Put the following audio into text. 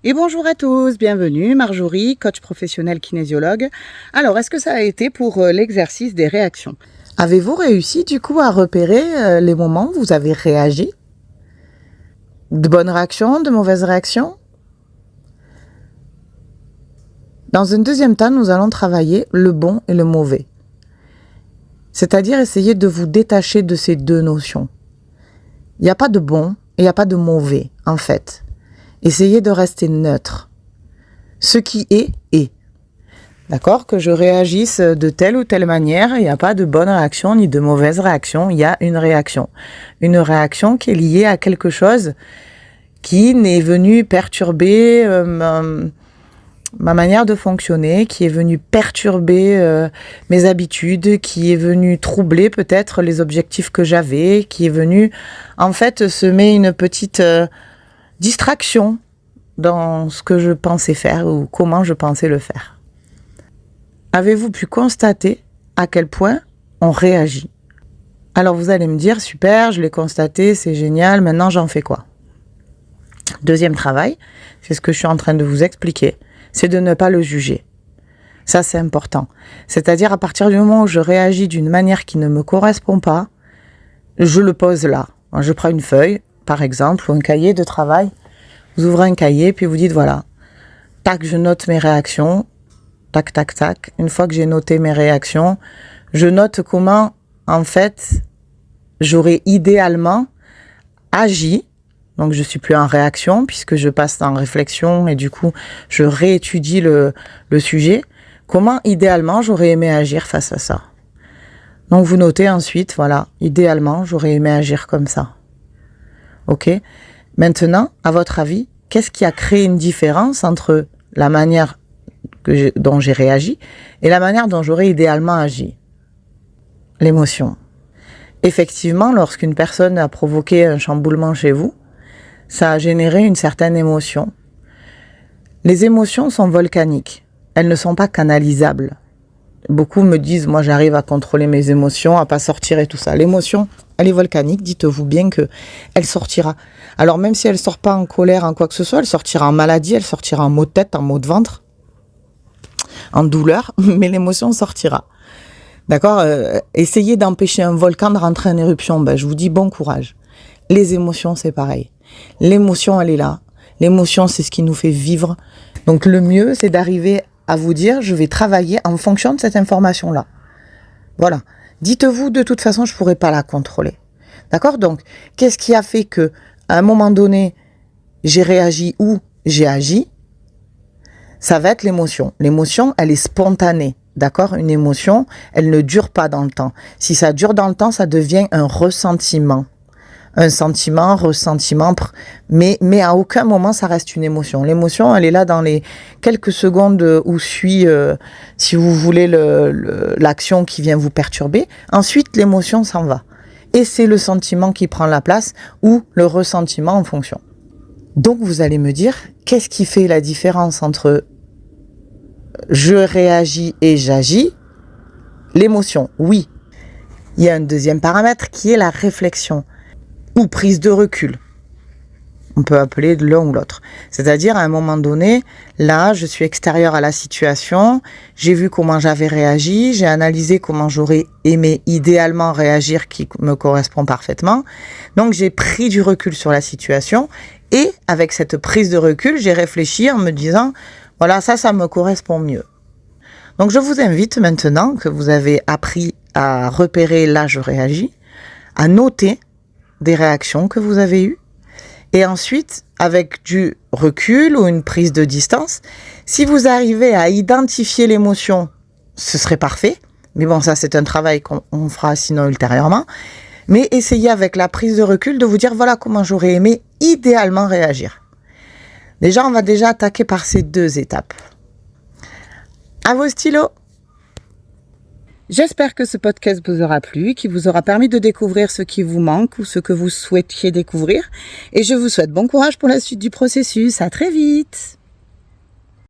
Et bonjour à tous, bienvenue, Marjorie, coach professionnel kinésiologue. Alors, est-ce que ça a été pour l'exercice des réactions? Avez-vous réussi du coup à repérer les moments où vous avez réagi? De bonnes réactions, de mauvaises réactions? Dans un deuxième temps, nous allons travailler le bon et le mauvais. C'est-à-dire essayer de vous détacher de ces deux notions. Il n'y a pas de bon et il n'y a pas de mauvais, en fait. Essayez de rester neutre. Ce qui est, est. D'accord? Que je réagisse de telle ou telle manière, il n'y a pas de bonne réaction ni de mauvaise réaction, il y a une réaction. Une réaction qui est liée à quelque chose qui n'est venu perturber ma manière de fonctionner, qui est venu perturber mes habitudes, qui est venu troubler peut-être les objectifs que j'avais, qui est venu en fait semer une petite distraction dans ce que je pensais faire ou comment je pensais le faire. Avez-vous pu constater à quel point on réagit? Alors vous allez me dire, super, je l'ai constaté, c'est génial, maintenant j'en fais quoi? Deuxième travail, c'est ce que je suis en train de vous expliquer, c'est de ne pas le juger. Ça c'est important. C'est-à-dire à partir du moment où je réagis d'une manière qui ne me correspond pas, je le pose là. Je prends une feuille, par exemple, ou un cahier de travail. Vous ouvrez un cahier, puis vous dites voilà, tac, je note mes réactions, tac, tac, tac. Une fois que j'ai noté mes réactions, je note comment, en fait, j'aurais idéalement agi. Donc, je suis plus en réaction puisque je passe en réflexion et du coup, je réétudie le sujet. Comment, idéalement, j'aurais aimé agir face à ça? Donc, vous notez ensuite, voilà, idéalement, j'aurais aimé agir comme ça. Ok? Maintenant, à votre avis, qu'est-ce qui a créé une différence entre la manière dont j'ai réagi et la manière dont j'aurais idéalement agi? L'émotion. Effectivement, lorsqu'une personne a provoqué un chamboulement chez vous, ça a généré une certaine émotion. Les émotions sont volcaniques. Elles ne sont pas canalisables. Beaucoup me disent, moi j'arrive à contrôler mes émotions, à pas sortir et tout ça. L'émotion, elle est volcanique, dites-vous bien que elle sortira. Alors même si elle sort pas en colère, en quoi que ce soit, elle sortira en maladie, elle sortira en maux de tête, en maux de ventre, en douleur, mais l'émotion sortira. D'accord? Essayez d'empêcher un volcan de rentrer en éruption, ben, je vous dis bon courage. Les émotions, c'est pareil. L'émotion, elle est là. L'émotion, c'est ce qui nous fait vivre. Donc le mieux, c'est d'arriver à vous dire, je vais travailler en fonction de cette information-là. Voilà. Dites-vous, de toute façon, je ne pourrai pas la contrôler. D'accord? Donc, qu'est-ce qui a fait que, à un moment donné, j'ai réagi ou j'ai agi? Ça va être l'émotion. L'émotion, elle est spontanée. D'accord? Une émotion, elle ne dure pas dans le temps. Si ça dure dans le temps, ça devient un ressentiment. Un sentiment, ressentiment, mais à aucun moment ça reste une émotion. L'émotion, elle est là dans les quelques secondes où suit, si vous voulez, l'action qui vient vous perturber. Ensuite, l'émotion s'en va. Et c'est le sentiment qui prend la place ou le ressentiment en fonction. Donc, vous allez me dire, qu'est-ce qui fait la différence entre je réagis et j'agis? L'émotion, oui. Il y a un deuxième paramètre qui est la réflexion. Ou prise de recul. On peut appeler l'un ou l'autre. C'est-à-dire, à un moment donné, là, je suis extérieure à la situation, j'ai vu comment j'avais réagi, j'ai analysé comment j'aurais aimé idéalement réagir qui me correspond parfaitement. Donc, j'ai pris du recul sur la situation et avec cette prise de recul, j'ai réfléchi en me disant, voilà, ça me correspond mieux. Donc, je vous invite maintenant que vous avez appris à repérer là, je réagis, à noter des réactions que vous avez eues. Et ensuite, avec du recul ou une prise de distance, si vous arrivez à identifier l'émotion, ce serait parfait. Mais bon, ça, c'est un travail qu'on fera sinon ultérieurement. Mais essayez avec la prise de recul de vous dire, voilà comment j'aurais aimé idéalement réagir. Déjà, on va déjà attaquer par ces deux étapes. À vos stylos! J'espère que ce podcast vous aura plu, qu'il vous aura permis de découvrir ce qui vous manque ou ce que vous souhaitiez découvrir. Et je vous souhaite bon courage pour la suite du processus. À très vite!